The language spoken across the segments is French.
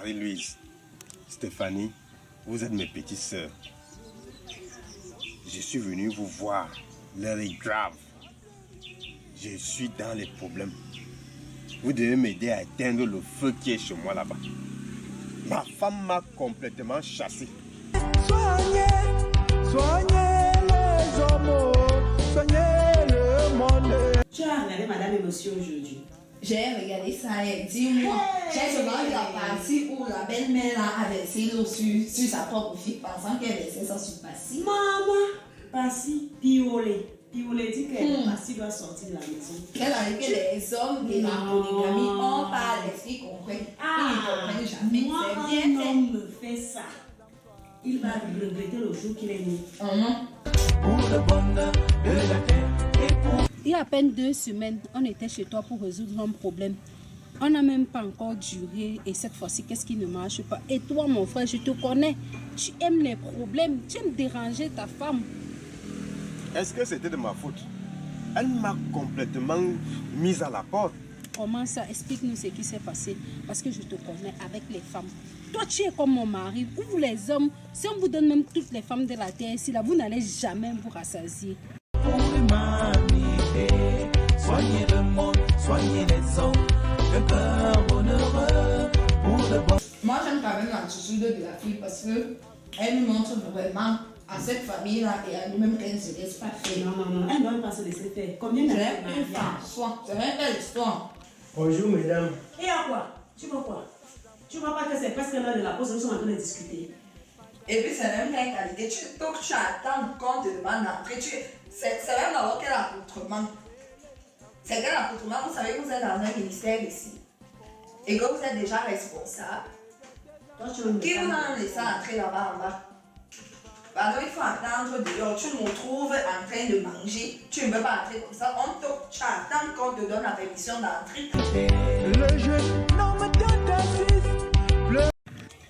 Marie-Louise, Stéphanie, vous êtes mes petites sœurs. Je suis venu vous voir. L'heure est grave. Je suis dans les problèmes. Vous devez m'aider à éteindre le feu qui est chez moi là-bas. Ma femme m'a complètement chassé. Soignez les hommes, soignez le monde. Tu as regardé Madame et Monsieur aujourd'hui? J'ai regardé ça et dis-moi, j'ai seulement vu la partie où la belle-mère a versé l'eau sur sa propre fille, pensant qu'elle versait ça sur Passi. Maman, Passi, Piolé. Piolé dit que Passi doit sortir de la maison. Elle a dit que les hommes de la polygamie ont pas l'esprit concret. Ils ne comprennent jamais. Moi, C'est bien un homme me fait ça. Il va regretter le jour qu'il est né. Pour le bonheur de la terre et pour... Il y a à peine 2 semaines, on était chez toi pour résoudre un problème. On n'a même pas encore duré et cette fois-ci, qu'est-ce qui ne marche pas? Et toi, mon frère, je te connais. Tu aimes les problèmes, tu aimes déranger ta femme. Est-ce que c'était de ma faute? Elle m'a complètement mise à la porte. Comment ça? Explique-nous ce qui s'est passé. Parce que je te connais avec les femmes. Toi, tu es comme mon mari. Vous, les hommes, si on vous donne même toutes les femmes de la terre ici, là, vous n'allez jamais vous rassasier. Pour l'humanité, soignez le monde, soignez les hommes, le cœur bonheureux pour le bon. Moi, j'aime quand même l'attitude de la fille parce qu'elle nous montre vraiment à cette famille-là et à nous-mêmes qu'elle ne se laisse pas faire. Non, elle ne doit pas se laisser faire. Combien C'est d'années une femme, soit. C'est une belle histoire. Bonjour mesdames. Et à quoi? Tu vois quoi? Tu vois pas que c'est presque l'heure de la pause, nous sommes en train de discuter. Et puis, c'est même la qualité. Donc, tu attends qu'on te demande d'entrer. C'est même d'abord quel accoutrement. C'est quel accoutrement. Vous savez que vous êtes dans un ministère ici. Et que vous êtes déjà responsable. Toi, tu veux me Qui vous a laissé entrer là-bas en bas? Pardon, il faut attendre dehors. Tu me trouves en train de manger. Tu ne peux pas entrer comme ça. Tu attends qu'on te donne la permission d'entrer. Le jeune homme de ta fille.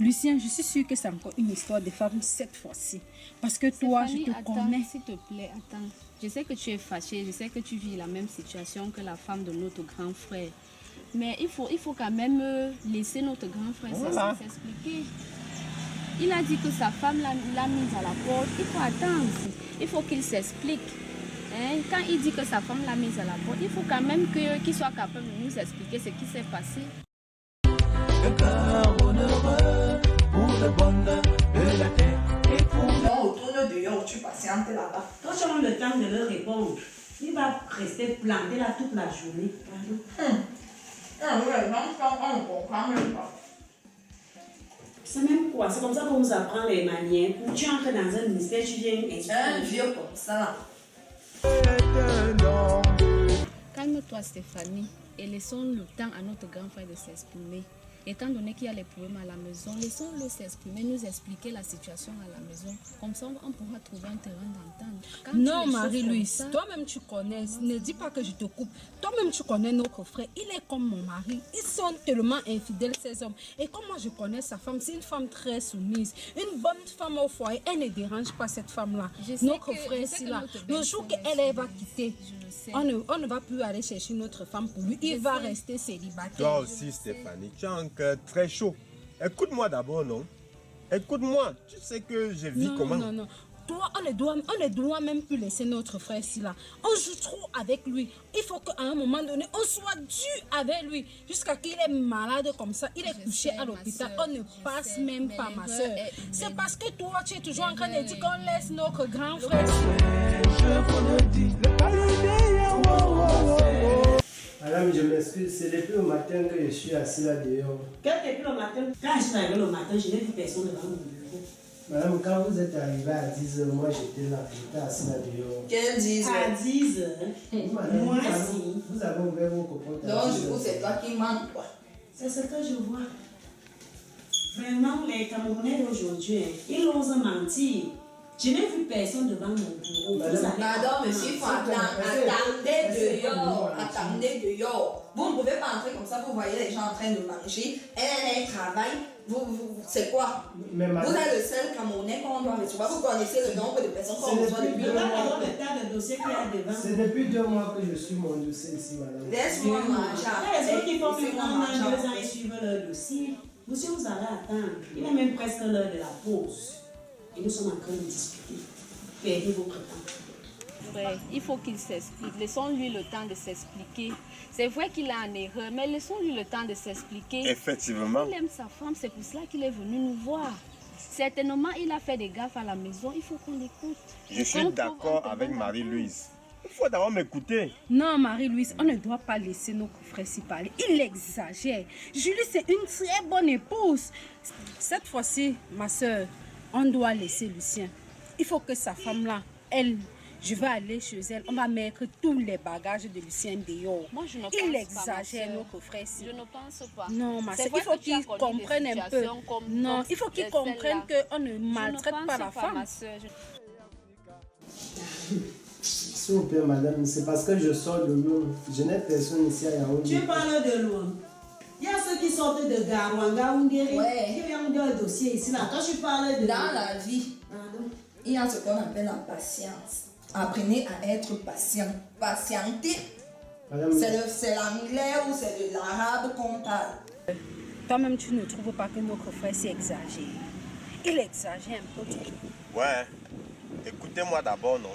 Lucien, je suis sûre que c'est encore une histoire de femme cette fois-ci. Parce que toi, Stéphanie, je te connais. S'il te plaît, attends. Je sais que tu es fâchée, je sais que tu vis la même situation que la femme de notre grand frère. Mais il faut quand même laisser notre grand frère s'expliquer. Il a dit que sa femme l'a mise à la porte. Il faut attendre. Il faut qu'il s'explique. Hein? Quand il dit que sa femme l'a mise à la porte, il faut quand même qu'il soit capable de nous expliquer ce qui s'est passé. Le cœur bonheureux pour le bonheur de la terre et pour... Non, retourne dehors, tu patientes là-bas. Quand tu as le temps de leur répondre, il va rester planté là toute la journée. Ah ouais, on ne comprend même pas. C'est même quoi? C'est comme ça qu'on nous apprend les manières. Quand tu entres dans un ministère, tu viens expliquer. Un vieux comme ça. Calme-toi, Stéphanie, et laissons le temps à notre grand frère de s'exprimer. Étant donné qu'il y a les problèmes à la maison, laissons-le s'exprimer, nous expliquer la situation à la maison. Comme ça, on pourra trouver un terrain d'entente. Non, Marie-Louise, toi-même tu connais, ne dis pas que je te coupe. Toi-même tu connais notre frère, il est comme mon mari. Ils sont tellement infidèles, ces hommes. Et comme moi je connais sa femme, c'est une femme très soumise. Une bonne femme au foyer, elle ne dérange pas cette femme-là. Notre frère ici là, le jour qu'elle va quitter, on ne va plus aller chercher notre femme pour lui. Il va rester célibataire. Toi aussi, Stéphanie, tu as un cœur très chaud. Écoute-moi d'abord, non? Écoute-moi. Tu sais que je vis comment? Non. Toi, on ne doit même plus laisser notre frère ici là. On joue trop avec lui. Il faut qu'à un moment donné, on soit dur avec lui. Jusqu'à qu'il est malade comme ça, il est couché à l'hôpital. On ne passe même pas, ma soeur. C'est parce que toi, tu es toujours en train de dire qu'on laisse notre grand frère. Je vous le dis, le Madame, je m'excuse, c'est depuis le matin que je suis assis là dehors. Depuis le matin, quand je suis arrivé le matin, je n'ai vu personne devant mon bureau. Madame, quand vous êtes arrivé à 10h, moi j'étais là, j'étais assis là dehors. Qu'elle dise. À 10 heures, Madame, moi vous avez- aussi. vous avez ouvert vos copotes. Donc, du coup, c'est toi qui manques, quoi. C'est ce que je vois. Vraiment, les Camerounais d'aujourd'hui, ils osent mentir. Je n'ai vu personne devant mon bureau. Madame, Vous allez Pardon, monsieur, il faut attendez dehors. Attendez. Attendez dehors. Vous ne pouvez pas entrer comme ça, vous voyez les gens en train de manger. Elle travaille. C'est quoi? Mais Vous madame, êtes le seul Camerounais qu'on doit recevoir. Vous connaissez le nombre de personnes qu'on C'est reçoit depuis depuis Ne le pas mois. avoir le tas de dossiers qu'il y a devant. c'est depuis 2 mois que je suis mon dossier ici, madame. Laisse-moi manger. Les autres qui font plus Laissez-moi grand manger. an, 2 ans, ils suivent leur dossier. Monsieur, vous allez attendre. Il est même presque l'heure de la pause. Et nous sommes en train de discuter. Perdez votre temps. Frère, il faut qu'il s'explique. Laissons-lui le temps de s'expliquer. C'est vrai qu'il est en erreur, mais laissons-lui le temps de s'expliquer. Effectivement. Il aime sa femme, c'est pour cela qu'il est venu nous voir. Certainement, il a fait des gaffes à la maison, il faut qu'on l'écoute. Je suis d'accord avec Marie-Louise. Il faut d'abord m'écouter. Non, Marie-Louise, on ne doit pas laisser nos frères s'y parler. Il exagère. Julie, c'est une très bonne épouse. Cette fois-ci, ma soeur, on doit laisser Lucien. Il faut que sa femme-là, je vais aller chez elle. On va mettre tous les bagages de Lucien dehors. Moi, je ne pense Il pas, exagère, ma sœur. notre frère. Je ne pense pas. Non, ma C'est soeur, vrai il faut que tu as qu'il connu comprenne des un peu. situations Non, comme il faut qu'il celle-là. comprenne qu'on ne maltraite Je ne pas pense la femme. ma sœur. S'il vous plaît, madame, c'est parce que je sors de l'eau. Je n'ai personne ici à Yaoundé. Tu parles de loin. Il y a ceux qui sortent de Garouanga ou Ouais. Il y a un dossier ici. Là. Toi, tu parles de. Dans la vie, Pardon. il y a ce qu'on appelle la patience. Apprenez à être patient. Patienter, Madame, c'est l'anglais ou c'est de l'arabe qu'on parle. Toi-même, tu ne trouves pas que notre frère s'est exagéré. Il exagère un peu trop. Ouais. Écoutez-moi d'abord, non?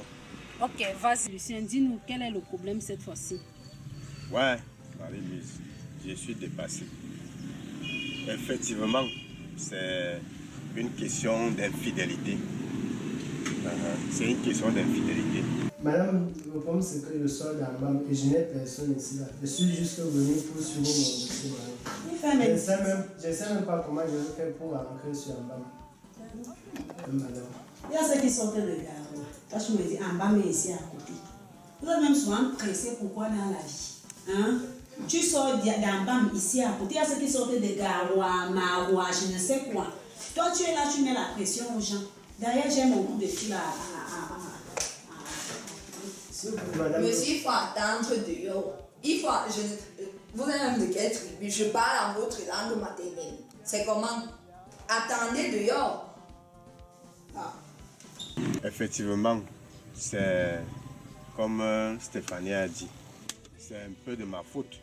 Ok, vas-y, Lucien, dis-nous quel est le problème cette fois-ci. Ouais, Marie-Louise, je suis dépassé. Effectivement, c'est une question d'infidélité. C'est une question d'infidélité. madame, le problème c'est que je sors d'Ambam et je n'ai personne ici. Là. Je suis juste venu pour suivre mon dossier, madame. Il fait Je même. ne sais même pas comment je vais faire pour rentrer sur Ambam. Madame. Il y a ceux qui sortent de Garouanga. Toi, tu me dis, en bas, mais ici à côté. Vous êtes même souvent pressés. Pourquoi dans la vie? Hein? Tu sors d'Ambam ici à côté. Il y a ceux qui sortent de Garoua, Maroua, je ne sais quoi. Toi, tu es là, tu mets la pression aux gens. Derrière, j'ai mon coup de fil S'il vous plaît, madame. Monsieur, il faut attendre dehors. Il faut. Vous êtes même de quelle tribu? Je parle en votre langue maternelle. C'est comment? Attendez dehors. Ah. Effectivement, c'est comme Stéphanie a dit, c'est un peu de ma faute.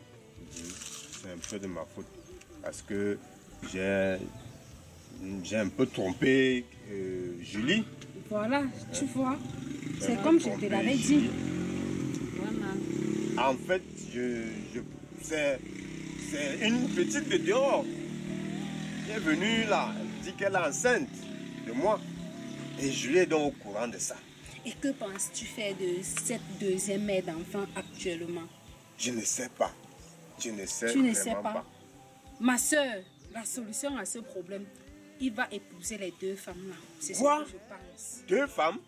C'est un peu de ma faute. Parce que j'ai un peu trompé Julie. Voilà, tu vois. J'ai C'est un peu comme je te trompé l'avais dit. Julie. Vraiment. En fait, c'est une petite de dehors qui est venue là. Elle dit qu'elle est enceinte de moi. Et je est donc au courant de ça. Et que penses-tu faire de cette deuxième mère d'enfant actuellement? Je ne sais pas. Je ne sais Tu ne vraiment sais pas. Ma soeur, la solution à ce problème, il va épouser les deux femmes-là. C'est ce Quoi? que je pense. 2 femmes?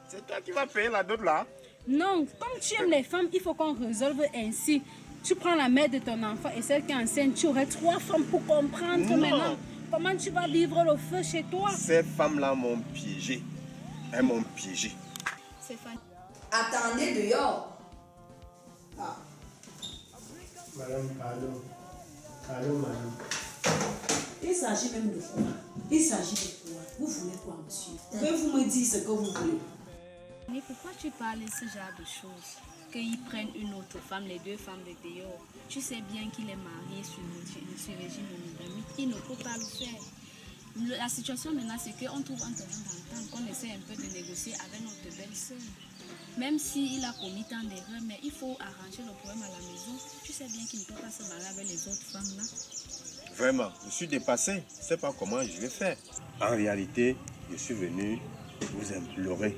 C'est toi qui vas payer la dot là? Non, comme tu aimes les femmes, il faut qu'on résolve ainsi. Tu prends la mère de ton enfant et celle qui est enceinte, tu aurais 3 femmes pour comprendre Non. maintenant comment tu vas vivre le feu chez toi. Ces femmes-là m'ont piégé. Elles m'ont piégé. Stéphane. Attendez dehors. Ah. Madame, pardon. Pardon, madame. Il s'agit même de quoi? Il s'agit de quoi? Vous voulez quoi, monsieur? Pouvez-vous me dire ce que vous voulez? Mais pourquoi tu parles de ce genre de choses? Qu'ils prennent une autre femme, les 2 femmes de dehors. Tu sais bien qu'il est marié sur le régime monogamique. Il ne peut pas le faire. La situation maintenant, c'est qu'on trouve un terrain d'entente, qu'on essaie un peu de négocier avec notre belle-sœur. Même s'il a commis tant d'erreurs, mais il faut arranger le problème à la maison. Tu sais bien qu'il ne peut pas se marier avec les autres femmes là. Vraiment, je suis dépassé. Je ne sais pas comment je vais faire. En réalité, je suis venu vous implorer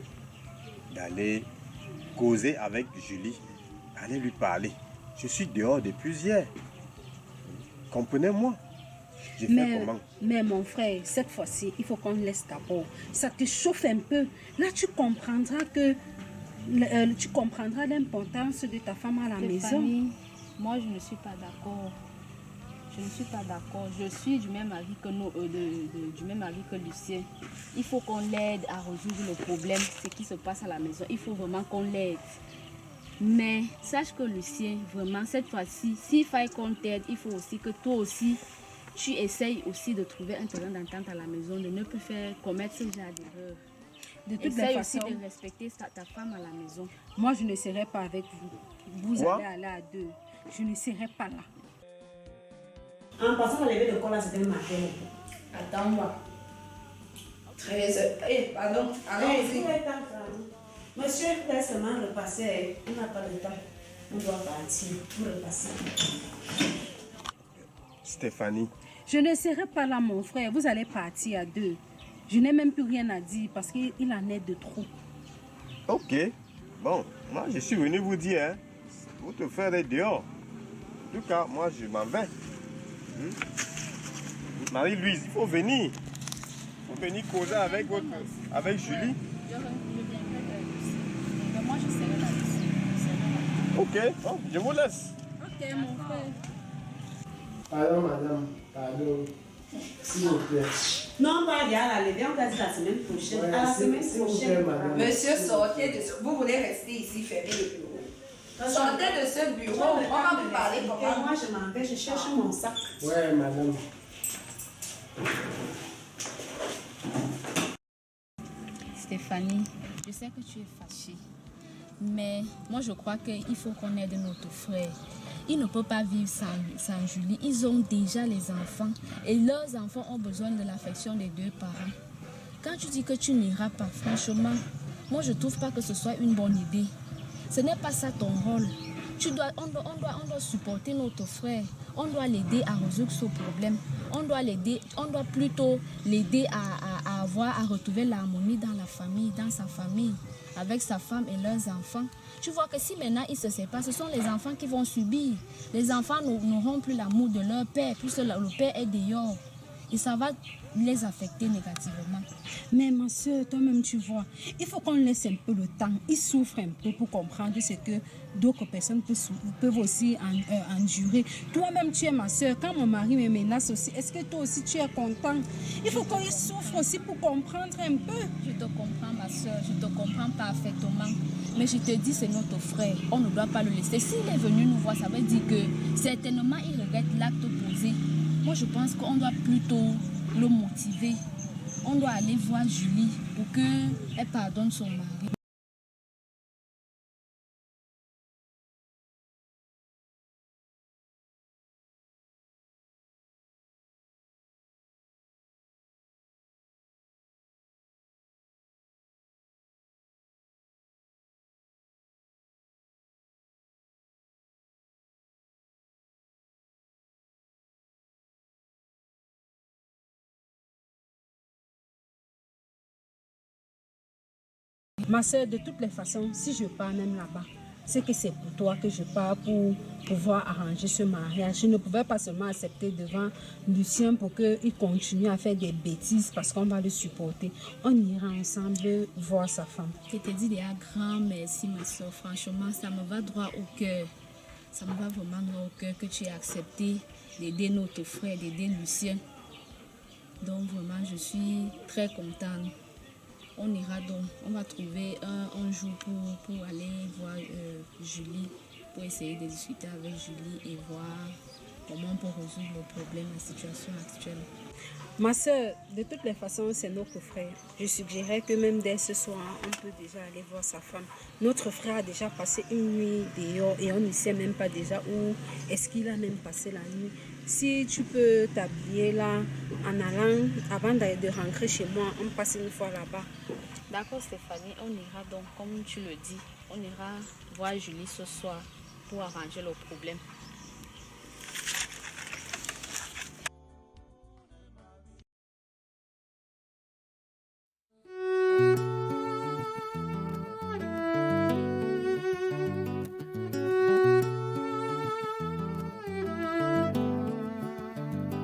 d'aller causer avec Julie, aller lui parler. Je suis dehors depuis hier. Comprenez-moi. J'ai fait comment? Mais mon frère, cette fois-ci, il faut qu'on laisse d'abord. Ça te chauffe un peu. Là, tu comprendras l'importance de ta femme à la maison. Stéphanie, moi je ne suis pas d'accord. Je ne suis pas d'accord. Je suis du même avis que du même avis que Lucien. Il faut qu'on l'aide à résoudre le problème, ce qui se passe à la maison. Il faut vraiment qu'on l'aide. Mais sache que Lucien, vraiment, cette fois-ci, s'il faille qu'on t'aide, il faut aussi que toi aussi, tu essayes aussi de trouver un terrain d'entente à la maison, de ne plus faire commettre ce genre d'erreur. De toutes les Essaye façons, aussi de respecter ta femme à la maison. moi, je ne serai pas avec vous. Vous Quoi? allez aller à 2. Je ne serai pas là. En passant à lever le corps là, c'était le matin. Attends-moi. 13h. Eh, pardon. Allons-y. Monsieur, laisse seulement repasser. On n'a pas le temps. On doit partir. Pour repasser. Stéphanie. Je ne serai pas là, mon frère. Vous allez partir à deux. Je n'ai même plus rien à dire parce qu'il en est de trop. Ok. Bon, moi je suis venu vous dire, hein, votre frère est dehors. En tout cas, moi je m'en vais. Marie-Louise, il faut venir. Il faut venir causer avec Julie. Je viendrai mais moi, je serai là aussi. Ok, bon, je vous laisse. Ok, mon frère. Pardon, madame. Pardon. S'il vous plaît. Non, pas bien, la lever, on va dire la semaine prochaine. Ouais, À la semaine s'il vous plaît, prochaine. madame. Monsieur, sortez de ce... Vous voulez rester ici, fermer le bureau. Sortez de ce bureau. On va vous parler comment. Moi, je m'en vais, je cherche mon sac. Ouais, madame. Stéphanie, je sais que tu es fâchée. Mais moi, je crois qu'il faut qu'on aide notre frère. Il ne peut pas vivre sans Julie. Ils ont déjà les enfants. Et leurs enfants ont besoin de l'affection des deux parents. Quand tu dis que tu n'iras pas, franchement, moi, je ne trouve pas que ce soit une bonne idée. Ce n'est pas ça ton rôle. On doit supporter notre frère. On doit l'aider à résoudre ce problème. On doit plutôt l'aider à retrouver l'harmonie dans la famille, dans sa famille, avec sa femme et leurs enfants. Tu vois que si maintenant ils se séparent, ce sont les enfants qui vont subir. Les enfants n'auront plus l'amour de leur père, puisque le père est dehors. Et ça va les affecter négativement. Mais ma soeur, toi-même, tu vois, il faut qu'on laisse un peu le temps. Ils souffrent un peu pour comprendre ce que d'autres personnes peuvent aussi endurer. Toi-même, tu es ma soeur. Quand mon mari me menace aussi, est-ce que toi aussi, tu es content? Il faut qu'ils souffrent aussi pour comprendre un peu. Je te comprends, ma soeur, je te comprends parfaitement. Mais je te dis, c'est notre frère. On ne doit pas le laisser. S'il est venu nous voir, ça veut dire que certainement, il regrette l'acte posé. Moi, je pense qu'on doit plutôt le motiver. On doit aller voir Julie pour qu'elle pardonne son mari. Ma soeur, de toutes les façons, si je pars même là-bas, c'est que c'est pour toi que je pars pour pouvoir arranger ce mariage. Je ne pouvais pas seulement accepter devant Lucien pour qu'il continue à faire des bêtises parce qu'on va le supporter. On ira ensemble voir sa femme. Je te dis un grand merci, ma soeur. Franchement, ça me va droit au cœur. Ça me va vraiment droit au cœur que tu aies accepté d'aider notre frère, d'aider Lucien. Donc vraiment, je suis très contente. On ira donc, on va trouver un jour pour aller voir Julie, pour essayer de discuter avec Julie et voir comment on peut résoudre le problème, la situation actuelle. Ma soeur, de toutes les façons, c'est notre frère. Je suggérerais que même dès ce soir, on peut déjà aller voir sa femme. Notre frère a déjà passé une nuit dehors et on ne sait même pas déjà où est-ce qu'il a même passé la nuit. Si tu peux t'habiller là, en allant, avant de rentrer chez moi, on passe une fois là-bas. D'accord Stéphanie, on ira donc, comme tu le dis, on ira voir Julie ce soir pour arranger le problème.